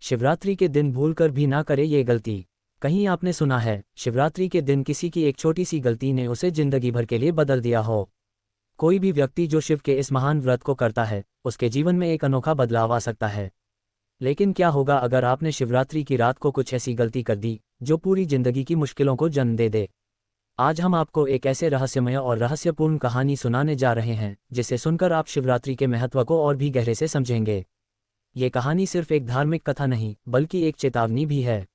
शिवरात्रि के दिन भूलकर भी ना करे ये गलती। कहीं आपने सुना है शिवरात्रि के दिन किसी की एक छोटी सी गलती ने उसे जिंदगी भर के लिए बदल दिया हो। कोई भी व्यक्ति जो शिव के इस महान व्रत को करता है उसके जीवन में एक अनोखा बदलाव आ सकता है। लेकिन क्या होगा अगर आपने शिवरात्रि की रात को कुछ ऐसी गलती कर दी जो पूरी जिंदगी की मुश्किलों को जन्म दे दे। आज हम आपको एक ऐसे रहस्यमय और रहस्यपूर्ण कहानी सुनाने जा रहे हैं जिसे सुनकर आप शिवरात्रि के महत्व को और भी गहरे से समझेंगे। ये कहानी सिर्फ एक धार्मिक कथा नहीं बल्कि एक चेतावनी भी है।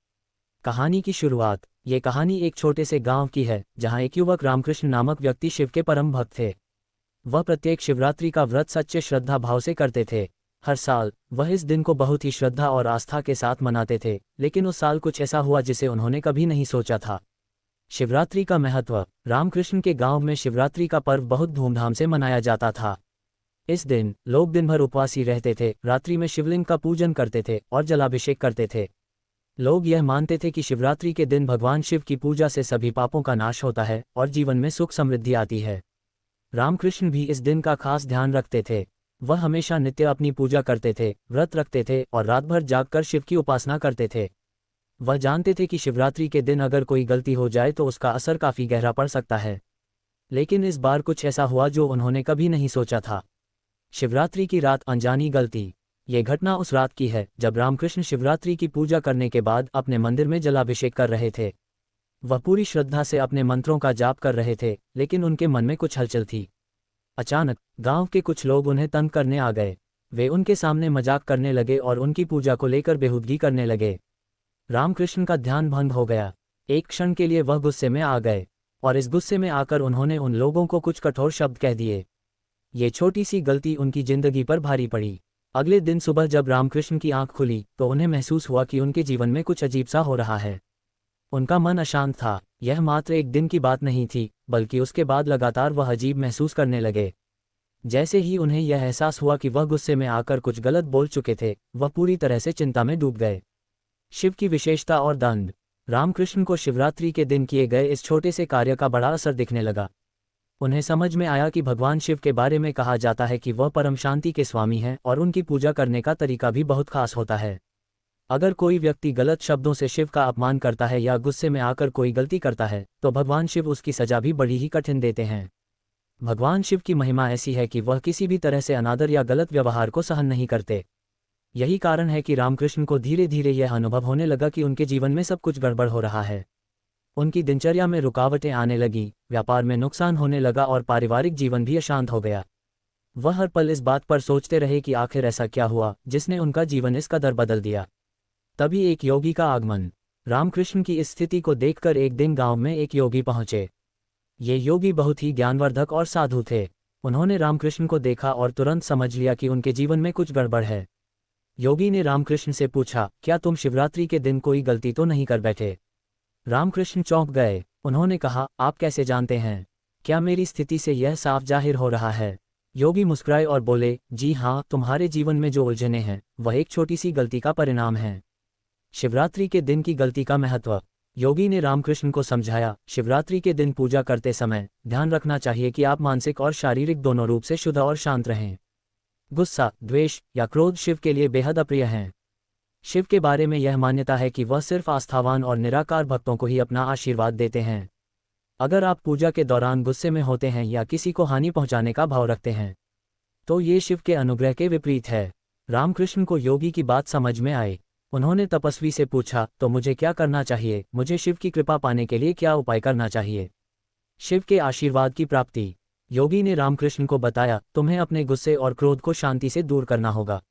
कहानी की शुरुआत। ये कहानी एक छोटे से गांव की है जहां एक युवक रामकृष्ण नामक व्यक्ति शिव के परम भक्त थे। वह प्रत्येक शिवरात्रि का व्रत सच्चे श्रद्धा भाव से करते थे। हर साल वह इस दिन को बहुत ही श्रद्धा और आस्था के साथ मनाते थे, लेकिन उस साल कुछ ऐसा हुआ जिसे उन्होंने कभी नहीं सोचा था। शिवरात्रि का महत्व। रामकृष्ण के गांव में शिवरात्रि का पर्व बहुत धूमधाम से मनाया जाता था। इस दिन लोग दिन भर उपवासी रहते थे, रात्रि में शिवलिंग का पूजन करते थे और जलाभिषेक करते थे। लोग यह मानते थे कि शिवरात्रि के दिन भगवान शिव की पूजा से सभी पापों का नाश होता है और जीवन में सुख समृद्धि आती है। रामकृष्ण भी इस दिन का खास ध्यान रखते थे। वह हमेशा नित्य अपनी पूजा करते थे, व्रत रखते थे और रात भर जागकर शिव की उपासना करते थे। वह जानते थे कि शिवरात्रि के दिन अगर कोई गलती हो जाए तो उसका असर काफी गहरा पड़ सकता है। लेकिन इस बार कुछ ऐसा हुआ जो उन्होंने कभी नहीं सोचा था। शिवरात्रि की रात अनजानी गलती। ये घटना उस रात की है जब रामकृष्ण शिवरात्रि की पूजा करने के बाद अपने मंदिर में जलाभिषेक कर रहे थे। वह पूरी श्रद्धा से अपने मंत्रों का जाप कर रहे थे, लेकिन उनके मन में कुछ हलचल थी। अचानक गांव के कुछ लोग उन्हें तंग करने आ गए। वे उनके सामने मजाक करने लगे और उनकी पूजा को लेकर बेहूदगी करने लगे। रामकृष्ण का ध्यान भंग हो गया। एक क्षण के लिए वह गुस्से में आ गए और इस गुस्से में आकर उन्होंने उन लोगों को कुछ कठोर शब्द कह दिए। ये छोटी सी गलती उनकी जिंदगी पर भारी पड़ी। अगले दिन सुबह जब रामकृष्ण की आंख खुली तो उन्हें महसूस हुआ कि उनके जीवन में कुछ अजीब सा हो रहा है। उनका मन अशांत था। यह मात्र एक दिन की बात नहीं थी, बल्कि उसके बाद लगातार वह अजीब महसूस करने लगे। जैसे ही उन्हें यह एहसास हुआ कि वह गुस्से में आकर कुछ गलत बोल चुके थे, वह पूरी तरह से चिंता में डूब गए। शिव की विशेषता और दंड। रामकृष्ण को शिवरात्रि के दिन किए गए इस छोटे से कार्य का बड़ा असर दिखने लगा। उन्हें समझ में आया कि भगवान शिव के बारे में कहा जाता है कि वह परम शांति के स्वामी हैं और उनकी पूजा करने का तरीका भी बहुत खास होता है। अगर कोई व्यक्ति गलत शब्दों से शिव का अपमान करता है या गुस्से में आकर कोई गलती करता है तो भगवान शिव उसकी सजा भी बड़ी ही कठिन देते हैं। भगवान शिव की महिमा ऐसी है कि वह किसी भी तरह से अनादर या गलत व्यवहार को सहन नहीं करते। यही कारण है कि रामकृष्ण को धीरे धीरे यह अनुभव होने लगा कि उनके जीवन में सब कुछ गड़बड़ हो रहा है। उनकी दिनचर्या में रुकावटें आने लगी, व्यापार में नुकसान होने लगा और पारिवारिक जीवन भी अशांत हो गया। वह हर पल इस बात पर सोचते रहे कि आखिर ऐसा क्या हुआ जिसने उनका जीवन इस कदर बदल दिया। तभी एक योगी का आगमन। रामकृष्ण की इस स्थिति को देखकर एक दिन गांव में एक योगी पहुंचे। ये योगी बहुत ही ज्ञानवर्धक और साधु थे। उन्होंने रामकृष्ण को देखा और तुरंत समझ लिया कि उनके जीवन में कुछ गड़बड़ है। योगी ने रामकृष्ण से पूछा, क्या तुम शिवरात्रि के दिन कोई गलती तो नहीं कर बैठे? रामकृष्ण चौंक गए। उन्होंने कहा, आप कैसे जानते हैं? क्या मेरी स्थिति से यह साफ जाहिर हो रहा है? योगी मुस्कुराए और बोले, जी हाँ, तुम्हारे जीवन में जो उलझने हैं वह एक छोटी सी गलती का परिणाम है। शिवरात्रि के दिन की गलती का महत्व। योगी ने रामकृष्ण को समझाया, शिवरात्रि के दिन पूजा करते समय ध्यान रखना चाहिए कि आप मानसिक और शारीरिक दोनों रूप से शुद्ध और शांत रहें। गुस्सा, द्वेष या क्रोध शिव के लिए बेहद अप्रिय हैं। शिव के बारे में यह मान्यता है कि वह सिर्फ आस्थावान और निराकार भक्तों को ही अपना आशीर्वाद देते हैं। अगर आप पूजा के दौरान गुस्से में होते हैं या किसी को हानि पहुंचाने का भाव रखते हैं तो ये शिव के अनुग्रह के विपरीत है। रामकृष्ण को योगी की बात समझ में आई। उन्होंने तपस्वी से पूछा, तो मुझे क्या करना चाहिए? मुझे शिव की कृपा पाने के लिए क्या उपाय करना चाहिए? शिव के आशीर्वाद की प्राप्ति। योगी ने रामकृष्ण को बताया, तुम्हें अपने गुस्से और क्रोध को शांति से दूर करना होगा।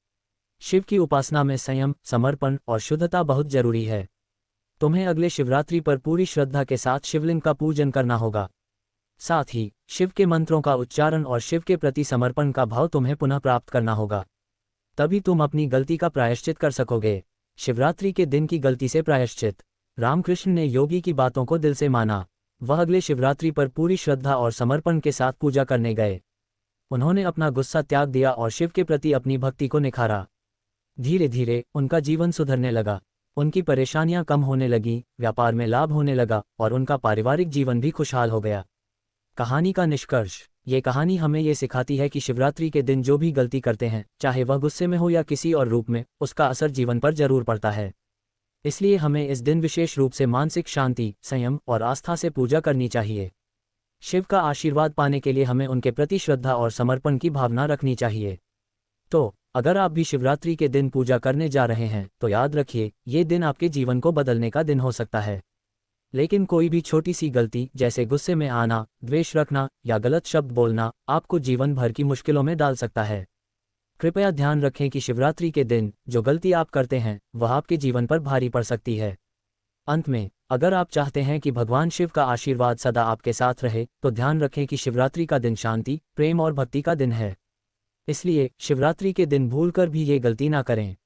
शिव की उपासना में संयम, समर्पण और शुद्धता बहुत जरूरी है। तुम्हें अगले शिवरात्रि पर पूरी श्रद्धा के साथ शिवलिंग का पूजन करना होगा। साथ ही शिव के मंत्रों का उच्चारण और शिव के प्रति समर्पण का भाव तुम्हें पुनः प्राप्त करना होगा। तभी तुम अपनी गलती का प्रायश्चित कर सकोगे। शिवरात्रि के दिन की गलती से प्रायश्चित। रामकृष्ण ने योगी की बातों को दिल से माना। वह अगले शिवरात्रि पर पूरी श्रद्धा और समर्पण के साथ पूजा करने गए। उन्होंने अपना गुस्सा त्याग दिया और शिव के प्रति अपनी भक्ति को निखारा। धीरे धीरे उनका जीवन सुधरने लगा। उनकी परेशानियां कम होने लगीं, व्यापार में लाभ होने लगा और उनका पारिवारिक जीवन भी खुशहाल हो गया। कहानी का निष्कर्ष। ये कहानी हमें ये सिखाती है कि शिवरात्रि के दिन जो भी गलती करते हैं, चाहे वह गुस्से में हो या किसी और रूप में, उसका असर जीवन पर जरूर पड़ता है। इसलिए हमें इस दिन विशेष रूप से मानसिक शांति, संयम और आस्था से पूजा करनी चाहिए। शिव का आशीर्वाद पाने के लिए हमें उनके प्रति श्रद्धा और समर्पण की भावना रखनी चाहिए। तो अगर आप भी शिवरात्रि के दिन पूजा करने जा रहे हैं तो याद रखिए, ये दिन आपके जीवन को बदलने का दिन हो सकता है। लेकिन कोई भी छोटी सी गलती, जैसे गुस्से में आना, द्वेष रखना या गलत शब्द बोलना, आपको जीवन भर की मुश्किलों में डाल सकता है। कृपया ध्यान रखें कि शिवरात्रि के दिन जो गलती आप करते हैं वह आपके जीवन पर भारी पड़ सकती है। अंत में, अगर आप चाहते हैं कि भगवान शिव का आशीर्वाद सदा आपके साथ रहे, तो ध्यान रखें कि शिवरात्रि का दिन शांति, प्रेम और भक्ति का दिन है। इसलिए शिवरात्रि के दिन भूलकर भी ये गलती ना करें।